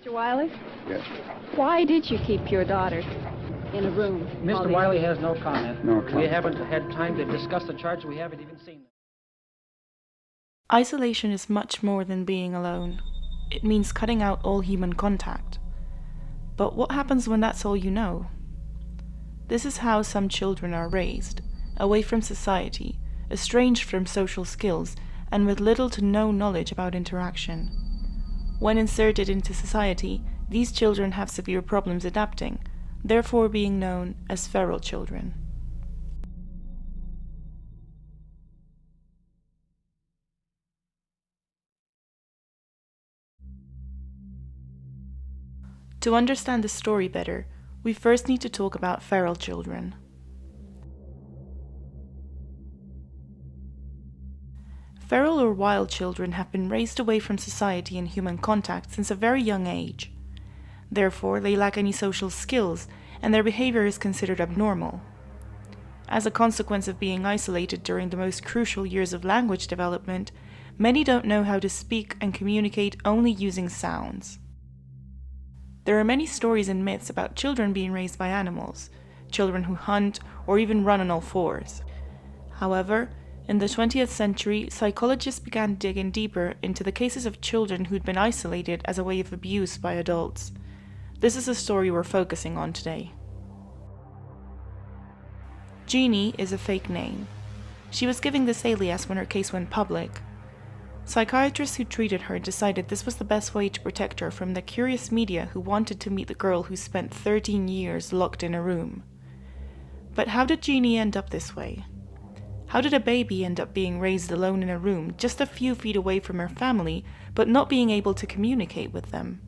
Mr. Wiley, Yes. why did you keep your daughter in a room? Mr. Wiley has no comment. No We comment. haven't had time to discuss the charge. We haven't even seen them. Isolation is much more than being alone. It means cutting out all human contact. But what happens when that's all you know? This is how some children are raised, away from society, estranged from social skills, and with little to no knowledge about interaction. When inserted into society, these children have severe problems adapting, therefore being known as feral children. To understand the story better, we first need to talk about feral children. Feral or wild children have been raised away from society and human contact since a very young age. Therefore, they lack any social skills, and their behavior is considered abnormal. As a consequence of being isolated during the most crucial years of language development, many don't know how to speak and communicate only using sounds. There are many stories and myths about children being raised by animals, children who hunt or even run on all fours. However, in the 20th century, psychologists began digging deeper into the cases of children who'd been isolated as a way of abuse by adults. This is the story we're focusing on today. Genie is a fake name. She was giving this alias when her case went public. Psychiatrists who treated her decided this was the best way to protect her from the curious media who wanted to meet the girl who spent 13 years locked in a room. But how did Genie end up this way? How did a baby end up being raised alone in a room just a few feet away from her family, but not being able to communicate with them?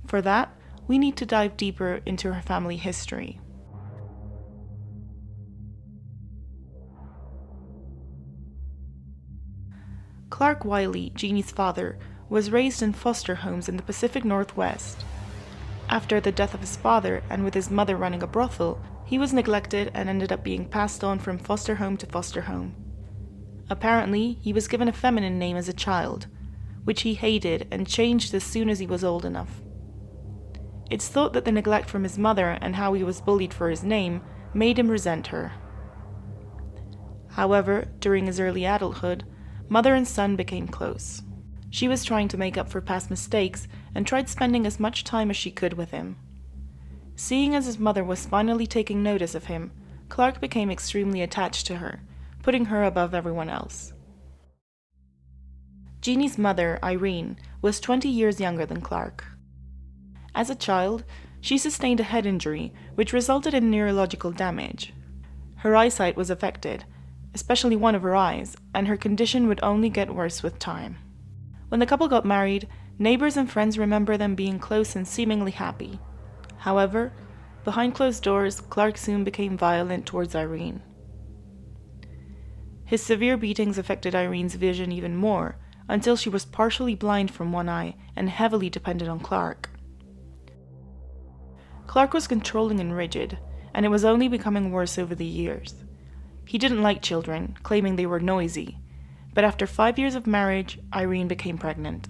For that, we need to dive deeper into her family history. Clark Wiley, Genie's father, was raised in foster homes in the Pacific Northwest. After the death of his father, and with his mother running a brothel, he was neglected and ended up being passed on from foster home to foster home. Apparently, he was given a feminine name as a child, which he hated and changed as soon as he was old enough. It's thought that the neglect from his mother and how he was bullied for his name made him resent her. However, during his early adulthood, mother and son became close. She was trying to make up for past mistakes and tried spending as much time as she could with him. Seeing as his mother was finally taking notice of him, Clark became extremely attached to her, putting her above everyone else. Genie's mother, Irene, was 20 years younger than Clark. As a child, she sustained a head injury, which resulted in neurological damage. Her eyesight was affected, especially one of her eyes, and her condition would only get worse with time. When the couple got married, neighbors and friends remember them being close and seemingly happy. However, behind closed doors, Clark soon became violent towards Irene. His severe beatings affected Irene's vision even more, until she was partially blind from one eye and heavily dependent on Clark. Clark was controlling and rigid, and it was only becoming worse over the years. He didn't like children, claiming they were noisy, but after 5 years of marriage, Irene became pregnant.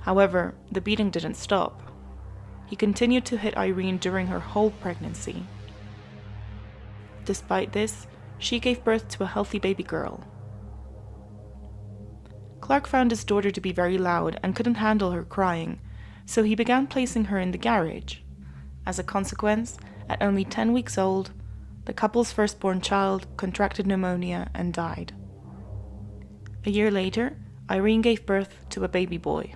However, the beating didn't stop. He continued to hit Irene during her whole pregnancy. Despite this, she gave birth to a healthy baby girl. Clark found his daughter to be very loud and couldn't handle her crying, so he began placing her in the garage. As a consequence, at only 10 weeks old, the couple's firstborn child contracted pneumonia and died. A year later, Irene gave birth to a baby boy.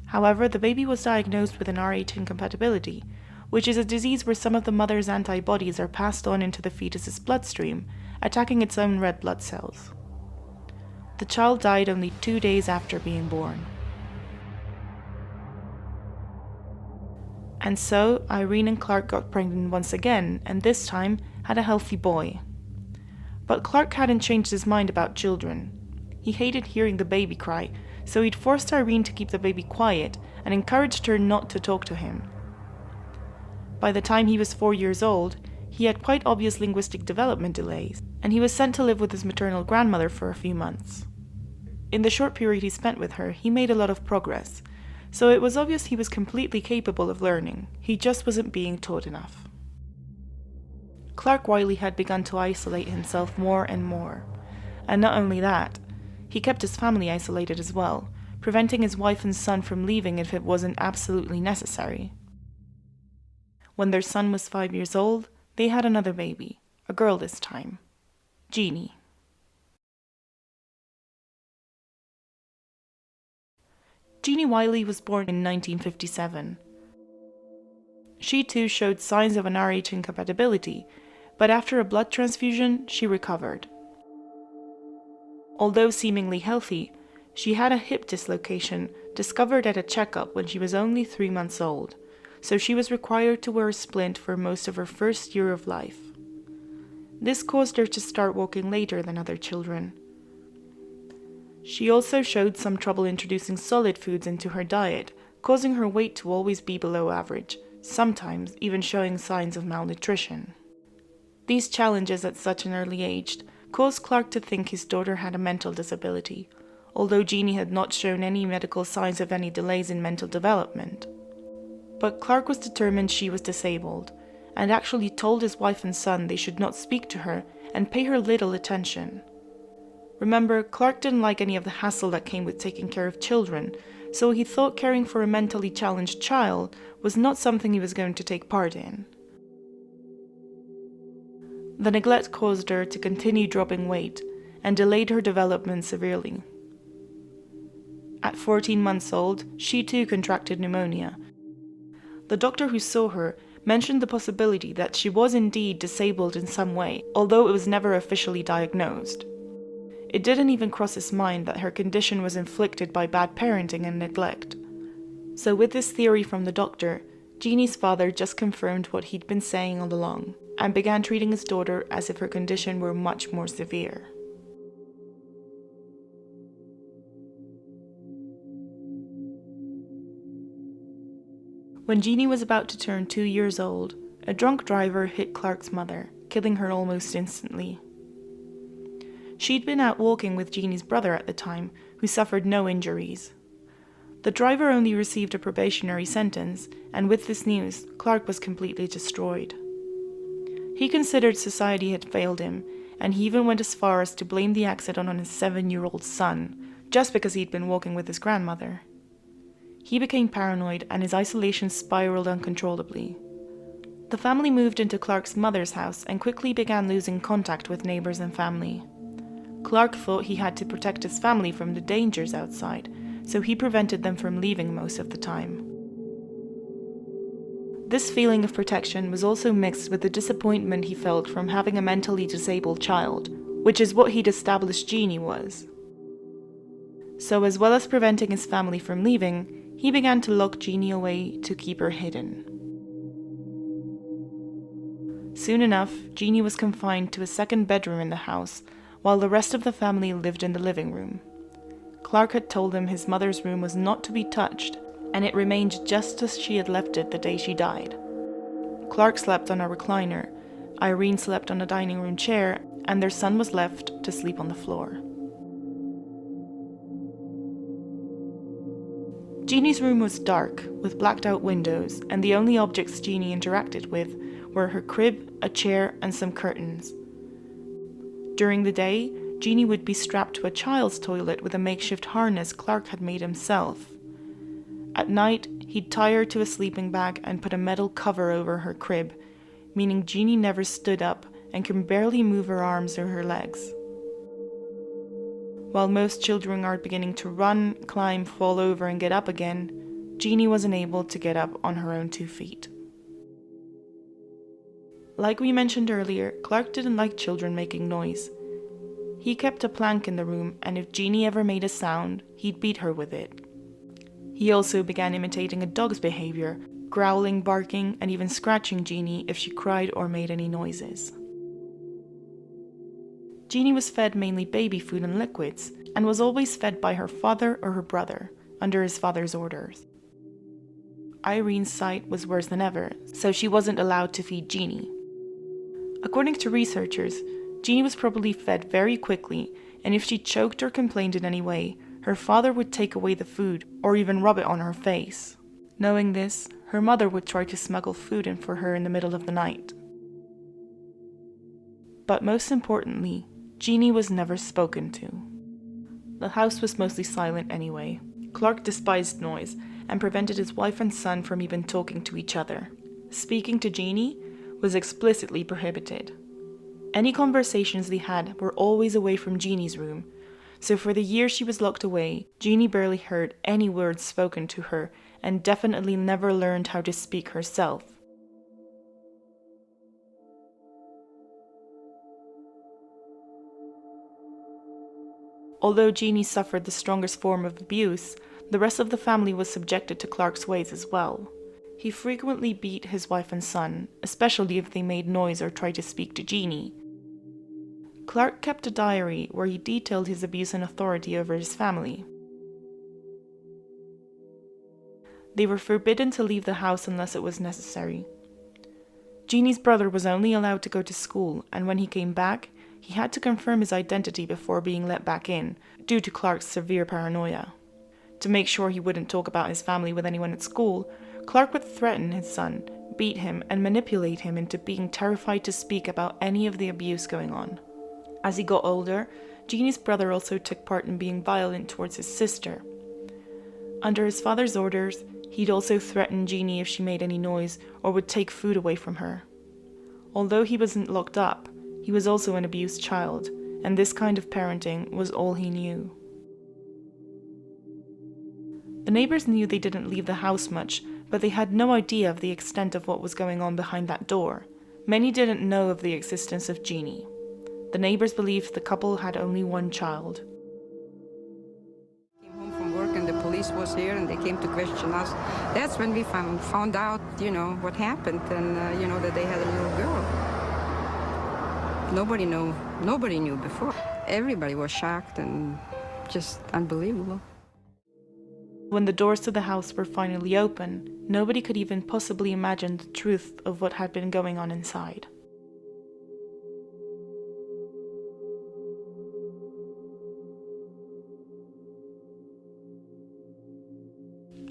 However, the baby was diagnosed with an Rh incompatibility, which is a disease where some of the mother's antibodies are passed on into the fetus's bloodstream, attacking its own red blood cells. The child died only 2 days after being born. And so, Irene and Clark got pregnant once again, and this time had a healthy boy. But Clark hadn't changed his mind about children. He hated hearing the baby cry, so he'd forced Irene to keep the baby quiet and encouraged her not to talk to him. By the time he was 4 years old, he had quite obvious linguistic development delays, and he was sent to live with his maternal grandmother for a few months. In the short period he spent with her, he made a lot of progress, So it was obvious he was completely capable of learning, he just wasn't being taught enough. Clark Wiley had begun to isolate himself more and more. And not only that, he kept his family isolated as well, preventing his wife and son from leaving if it wasn't absolutely necessary. When their son was 5 years old, they had another baby, a girl this time, Genie. Genie Wiley was born in 1957. She too showed signs of an Rh incompatibility, but after a blood transfusion, she recovered. Although seemingly healthy, she had a hip dislocation discovered at a checkup when she was only 3 months old, so she was required to wear a splint for most of her first year of life. This caused her to start walking later than other children. She also showed some trouble introducing solid foods into her diet, causing her weight to always be below average, sometimes even showing signs of malnutrition. These challenges at such an early age caused Clark to think his daughter had a mental disability, although Genie had not shown any medical signs of any delays in mental development. But Clark was determined she was disabled, and actually told his wife and son they should not speak to her and pay her little attention. Remember, Clark didn't like any of the hassle that came with taking care of children, so he thought caring for a mentally challenged child was not something he was going to take part in. The neglect caused her to continue dropping weight and delayed her development severely. At 14 months old, she too contracted pneumonia. The doctor who saw her mentioned the possibility that she was indeed disabled in some way, although it was never officially diagnosed. It didn't even cross his mind that her condition was inflicted by bad parenting and neglect. So with this theory from the doctor, Genie's father just confirmed what he'd been saying all along, and began treating his daughter as if her condition were much more severe. When Genie was about to turn 2 years old, a drunk driver hit Clark's mother, killing her almost instantly. She'd been out walking with Genie's brother at the time, who suffered no injuries. The driver only received a probationary sentence, and with this news, Clark was completely destroyed. He considered society had failed him, and he even went as far as to blame the accident on his 7-year-old son, just because he'd been walking with his grandmother. He became paranoid, and his isolation spiraled uncontrollably. The family moved into Clark's mother's house and quickly began losing contact with neighbors and family. Clark thought he had to protect his family from the dangers outside, so he prevented them from leaving most of the time. This feeling of protection was also mixed with the disappointment he felt from having a mentally disabled child, which is what he'd established Genie was. So as well as preventing his family from leaving, he began to lock Genie away to keep her hidden. Soon enough, Genie was confined to a second bedroom in the house, while the rest of the family lived in the living room. Clark had told him his mother's room was not to be touched, and it remained just as she had left it the day she died. Clark slept on a recliner, Irene slept on a dining room chair, and their son was left to sleep on the floor. Genie's room was dark, with blacked-out windows, and the only objects Genie interacted with were her crib, a chair, and some curtains. During the day, Genie would be strapped to a child's toilet with a makeshift harness Clark had made himself. At night, he'd tie her to a sleeping bag and put a metal cover over her crib, meaning Genie never stood up and can barely move her arms or her legs. While most children are beginning to run, climb, fall over, and get up again, Genie wasn't able to get up on her own 2 feet. Like we mentioned earlier, Clark didn't like children making noise. He kept a plank in the room, and if Genie ever made a sound, he'd beat her with it. He also began imitating a dog's behavior, growling, barking, and even scratching Genie if she cried or made any noises. Genie was fed mainly baby food and liquids, and was always fed by her father or her brother, under his father's orders. Irene's sight was worse than ever, so she wasn't allowed to feed Genie. According to researchers, Genie was probably fed very quickly, and if she choked or complained in any way, her father would take away the food or even rub it on her face. Knowing this, her mother would try to smuggle food in for her in the middle of the night. But most importantly, Genie was never spoken to. The house was mostly silent anyway. Clark despised noise and prevented his wife and son from even talking to each other. Speaking to Genie was explicitly prohibited. Any conversations they had were always away from Genie's room, so for the year she was locked away, Genie barely heard any words spoken to her and definitely never learned how to speak herself. Although Genie suffered the strongest form of abuse, the rest of the family was subjected to Clark's ways as well. He frequently beat his wife and son, especially if they made noise or tried to speak to Genie. Clark kept a diary where he detailed his abuse and authority over his family. They were forbidden to leave the house unless it was necessary. Genie's brother was only allowed to go to school, and when he came back, he had to confirm his identity before being let back in, due to Clark's severe paranoia. To make sure he wouldn't talk about his family with anyone at school, Clark would threaten his son, beat him, and manipulate him into being terrified to speak about any of the abuse going on. As he got older, Genie's brother also took part in being violent towards his sister. Under his father's orders, he'd also threaten Genie if she made any noise or would take food away from her. Although he wasn't locked up, he was also an abused child, and this kind of parenting was all he knew. The neighbors knew they didn't leave the house much, but they had no idea of the extent of what was going on behind that door. Many didn't know of the existence of Genie. The neighbors believed the couple had only one child. Came home from work and the police was here and they came to question us. That's when we found out, what happened and, that they had a little girl. Nobody knew before. Everybody was shocked and just unbelievable. When the doors to the house were finally open, nobody could even possibly imagine the truth of what had been going on inside.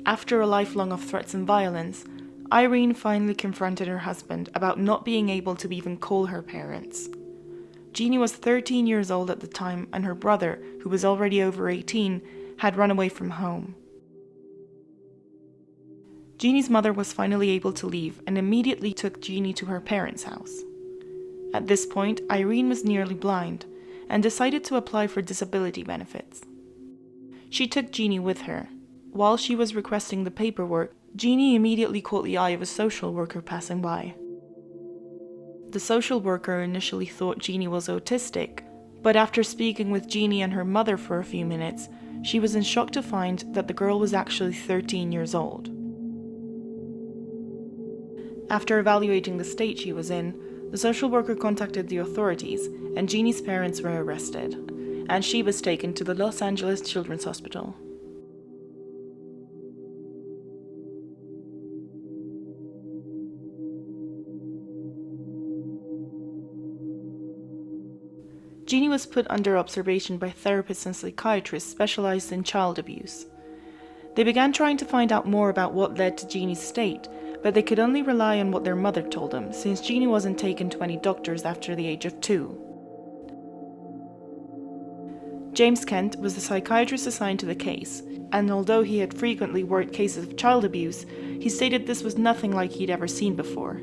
After a lifelong of threats and violence, Irene finally confronted her husband about not being able to even call her parents. Genie was 13 years old at the time, and her brother, who was already over 18, had run away from home. Genie's mother was finally able to leave and immediately took Genie to her parents' house. At this point, Irene was nearly blind and decided to apply for disability benefits. She took Genie with her. While she was requesting the paperwork, Genie immediately caught the eye of a social worker passing by. The social worker initially thought Genie was autistic, but after speaking with Genie and her mother for a few minutes, she was in shock to find that the girl was actually 13 years old. After evaluating the state she was in, the social worker contacted the authorities, and Genie's parents were arrested, and she was taken to the Los Angeles Children's Hospital. Genie was put under observation by therapists and psychiatrists specialized in child abuse. They began trying to find out more about what led to Genie's state, but they could only rely on what their mother told them, since Genie wasn't taken to any doctors after the age of 2. James Kent was the psychiatrist assigned to the case, and although he had frequently worked cases of child abuse, he stated this was nothing like he'd ever seen before.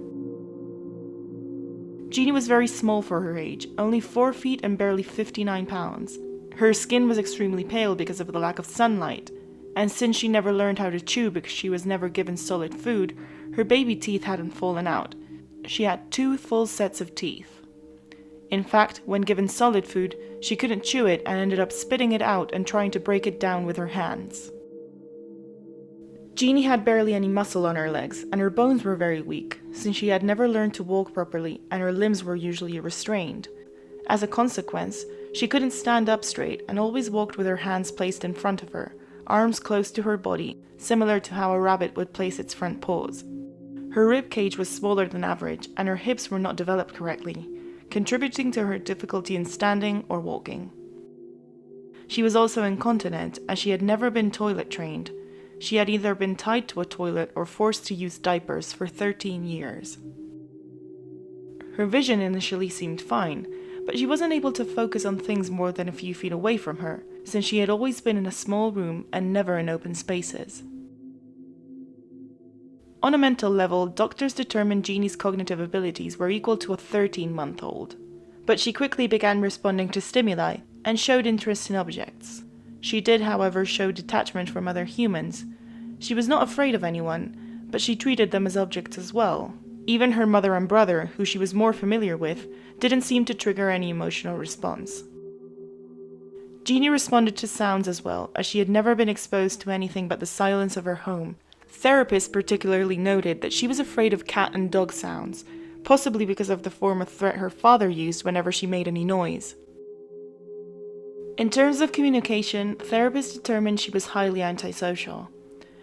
Genie was very small for her age, only 4 feet and barely 59 pounds. Her skin was extremely pale because of the lack of sunlight, and since she never learned how to chew because she was never given solid food, her baby teeth hadn't fallen out. She had 2 full sets of teeth. In fact, when given solid food, she couldn't chew it and ended up spitting it out and trying to break it down with her hands. Genie had barely any muscle on her legs, and her bones were very weak, since she had never learned to walk properly and her limbs were usually restrained. As a consequence, she couldn't stand up straight and always walked with her hands placed in front of her, arms close to her body, similar to how a rabbit would place its front paws. Her rib cage was smaller than average, and her hips were not developed correctly, contributing to her difficulty in standing or walking. She was also incontinent, as she had never been toilet trained. She had either been tied to a toilet or forced to use diapers for 13 years. Her vision initially seemed fine, but she wasn't able to focus on things more than a few feet away from her, since she had always been in a small room and never in open spaces. On a mental level, doctors determined Genie's cognitive abilities were equal to a 13-month-old, but she quickly began responding to stimuli and showed interest in objects. She did, however, show detachment from other humans. She was not afraid of anyone, but she treated them as objects as well. Even her mother and brother, who she was more familiar with, didn't seem to trigger any emotional response. Genie responded to sounds as well, as she had never been exposed to anything but the silence of her home. Therapists particularly noted that she was afraid of cat and dog sounds, possibly because of the form of threat her father used whenever she made any noise. In terms of communication, therapists determined she was highly antisocial.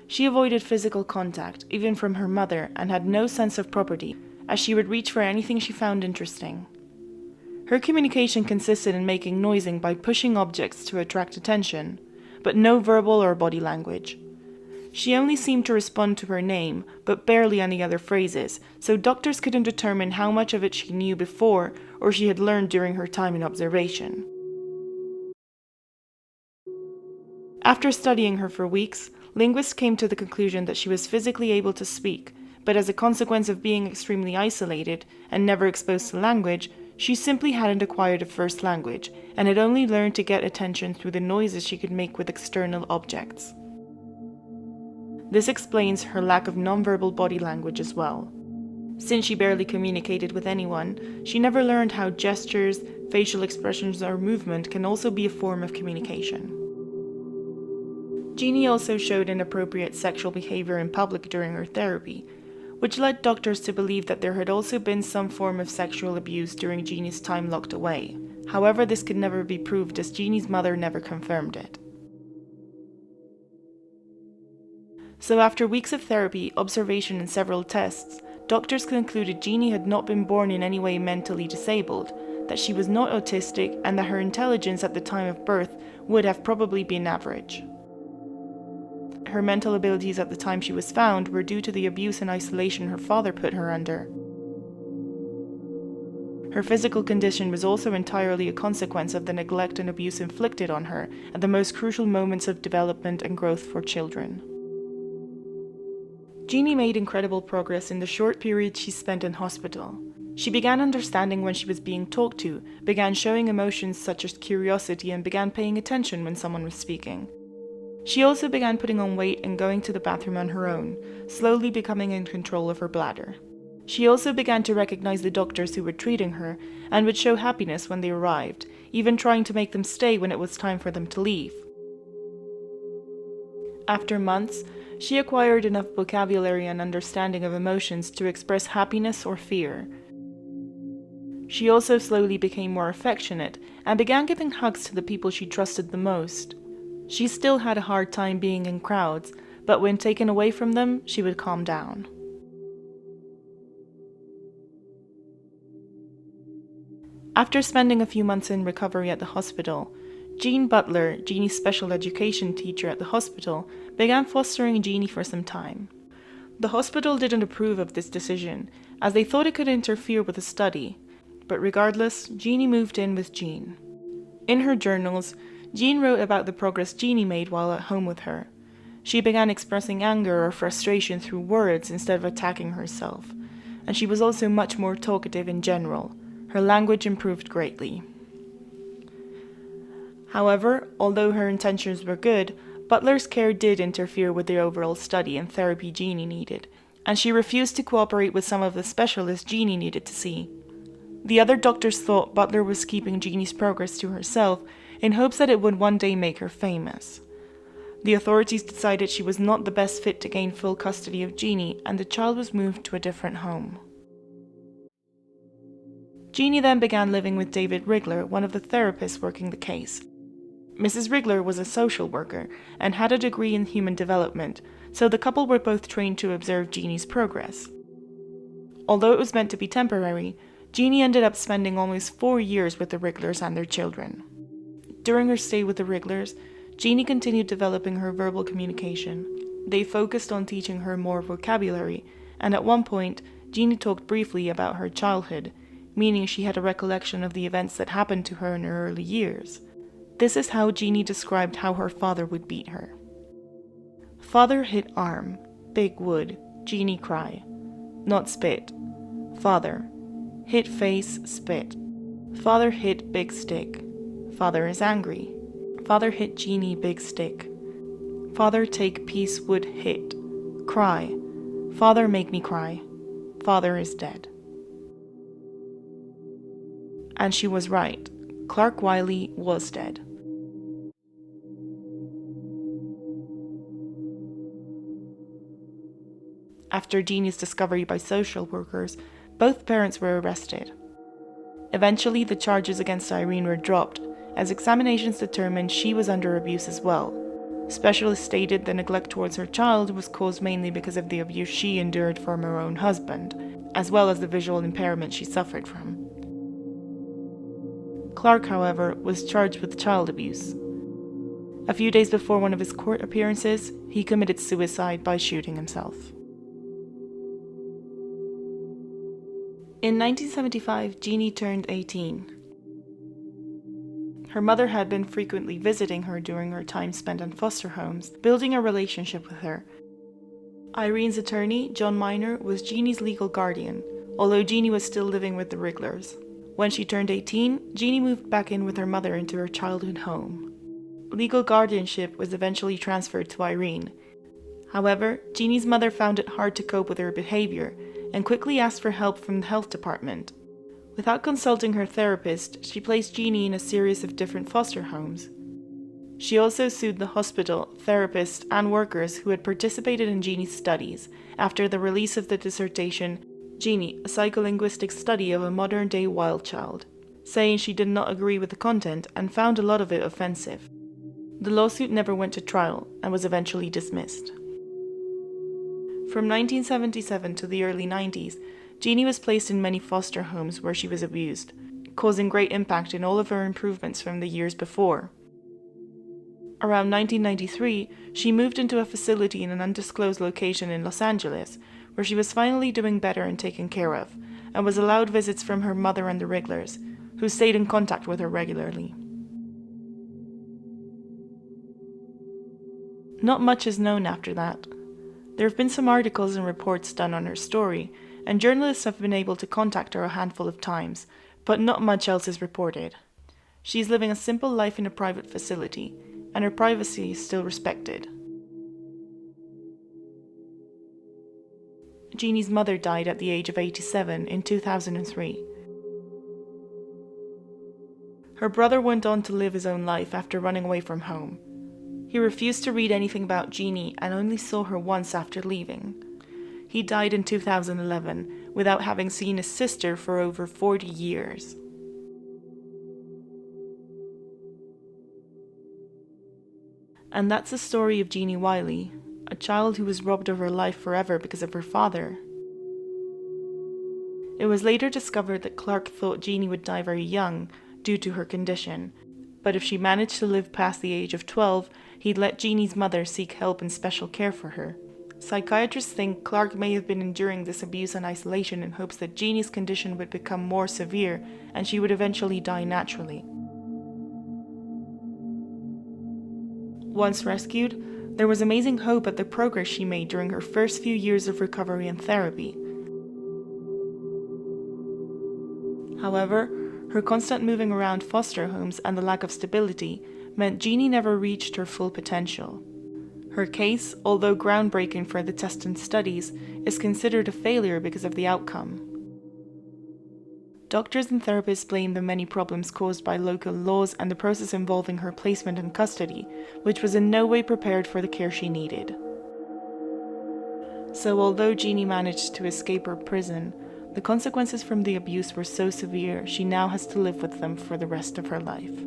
She avoided physical contact, even from her mother, and had no sense of property, as she would reach for anything she found interesting. Her communication consisted in making noising by pushing objects to attract attention, but no verbal or body language. She only seemed to respond to her name, but barely any other phrases, so doctors couldn't determine how much of it she knew before or she had learned during her time in observation. After studying her for weeks, linguists came to the conclusion that she was physically able to speak, but as a consequence of being extremely isolated and never exposed to language, she simply hadn't acquired a first language and had only learned to get attention through the noises she could make with external objects. This explains her lack of nonverbal body language as well. Since she barely communicated with anyone, she never learned how gestures, facial expressions, or movement can also be a form of communication. Genie also showed inappropriate sexual behavior in public during her therapy, which led doctors to believe that there had also been some form of sexual abuse during Genie's time locked away. However, this could never be proved as Genie's mother never confirmed it. So after weeks of therapy, observation and several tests, doctors concluded Genie had not been born in any way mentally disabled, that she was not autistic, and that her intelligence at the time of birth would have probably been average. Her mental abilities at the time she was found were due to the abuse and isolation her father put her under. Her physical condition was also entirely a consequence of the neglect and abuse inflicted on her at the most crucial moments of development and growth for children. Genie made incredible progress in the short period she spent in hospital. She began understanding when she was being talked to, began showing emotions such as curiosity, and began paying attention when someone was speaking. She also began putting on weight and going to the bathroom on her own, slowly becoming in control of her bladder. She also began to recognize the doctors who were treating her and would show happiness when they arrived, even trying to make them stay when it was time for them to leave. After months, she acquired enough vocabulary and understanding of emotions to express happiness or fear. She also slowly became more affectionate and began giving hugs to the people she trusted the most. She still had a hard time being in crowds, but when taken away from them, she would calm down. After spending a few months in recovery at the hospital, Jean Butler, Genie's special education teacher at the hospital, began fostering Genie for some time. The hospital didn't approve of this decision, as they thought it could interfere with the study, but regardless, Genie moved in with Jean. In her journals, Jean wrote about the progress Genie made while at home with her. She began expressing anger or frustration through words instead of attacking herself, and she was also much more talkative in general. Her language improved greatly. However, although her intentions were good, Butler's care did interfere with the overall study and therapy Genie needed, and she refused to cooperate with some of the specialists Genie needed to see. The other doctors thought Butler was keeping Genie's progress to herself in hopes that it would one day make her famous. The authorities decided she was not the best fit to gain full custody of Genie, and the child was moved to a different home. Genie then began living with David Rigler, one of the therapists working the case. Mrs. Rigler was a social worker and had a degree in human development, so the couple were both trained to observe Genie's progress. Although it was meant to be temporary, Genie ended up spending almost 4 years with the Riglers and their children. During her stay with the Wrigglers, Genie continued developing her verbal communication. They focused on teaching her more vocabulary, and at one point, Genie talked briefly about her childhood, meaning she had a recollection of the events that happened to her in her early years. This is how Genie described how her father would beat her. Father hit arm, big wood, Genie cry. Not spit. Father. Hit face, spit. Father hit big stick. Father is angry. Father hit Genie big stick. Father take piece wood hit. Cry. Father make me cry. Father is dead. And she was right. Clark Wiley was dead. After Genie's discovery by social workers, both parents were arrested. Eventually, the charges against Irene were dropped, as examinations determined she was under abuse as well. Specialists stated the neglect towards her child was caused mainly because of the abuse she endured from her own husband, as well as the visual impairment she suffered from. Clark, however, was charged with child abuse. A few days before one of his court appearances, he committed suicide by shooting himself. In 1975, Genie turned 18. Her mother had been frequently visiting her during her time spent in foster homes, building a relationship with her. Irene's attorney, John Minor, was Genie's legal guardian, although Genie was still living with the Wrigglers. When she turned 18, Genie moved back in with her mother into her childhood home. Legal guardianship was eventually transferred to Irene. However, Genie's mother found it hard to cope with her behavior and quickly asked for help from the health department. Without consulting her therapist, she placed Genie in a series of different foster homes. She also sued the hospital, therapist, and workers who had participated in Genie's studies after the release of the dissertation, Genie, a psycholinguistic study of a modern-day wild child, saying she did not agree with the content and found a lot of it offensive. The lawsuit never went to trial and was eventually dismissed. From 1977 to the early 90s, Genie was placed in many foster homes where she was abused, causing great impact in all of her improvements from the years before. Around 1993, she moved into a facility in an undisclosed location in Los Angeles, where she was finally doing better and taken care of, and was allowed visits from her mother and the Wrigglers, who stayed in contact with her regularly. Not much is known after that. There have been some articles and reports done on her story, and journalists have been able to contact her a handful of times, but not much else is reported. She is living a simple life in a private facility, and her privacy is still respected. Genie's mother died at the age of 87 in 2003. Her brother went on to live his own life after running away from home. He refused to read anything about Genie and only saw her once after leaving. He died in 2011 without having seen his sister for over 40 years. And that's the story of Genie Wiley, a child who was robbed of her life forever because of her father. It was later discovered that Clark thought Genie would die very young due to her condition, but if she managed to live past the age of 12, he'd let Genie's mother seek help and special care for her. Psychiatrists think Clark may have been enduring this abuse and isolation in hopes that Genie's condition would become more severe and she would eventually die naturally. Once rescued, there was amazing hope at the progress she made during her first few years of recovery and therapy. However, her constant moving around foster homes and the lack of stability meant Genie never reached her full potential. Her case, although groundbreaking for the test and studies, is considered a failure because of the outcome. Doctors and therapists blame the many problems caused by local laws and the process involving her placement in custody, which was in no way prepared for the care she needed. So although Genie managed to escape her prison, the consequences from the abuse were so severe she now has to live with them for the rest of her life.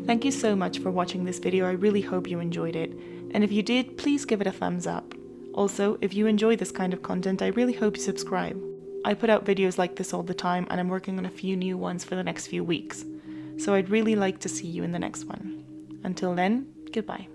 Thank you so much for watching this video. I really hope you enjoyed it, and if you did, please give it a thumbs up. Also, if you enjoy this kind of content, I really hope you subscribe. I put out videos like this all the time, and I'm working on a few new ones for the next few weeks. So I'd really like to see you in the next one. Until then, goodbye.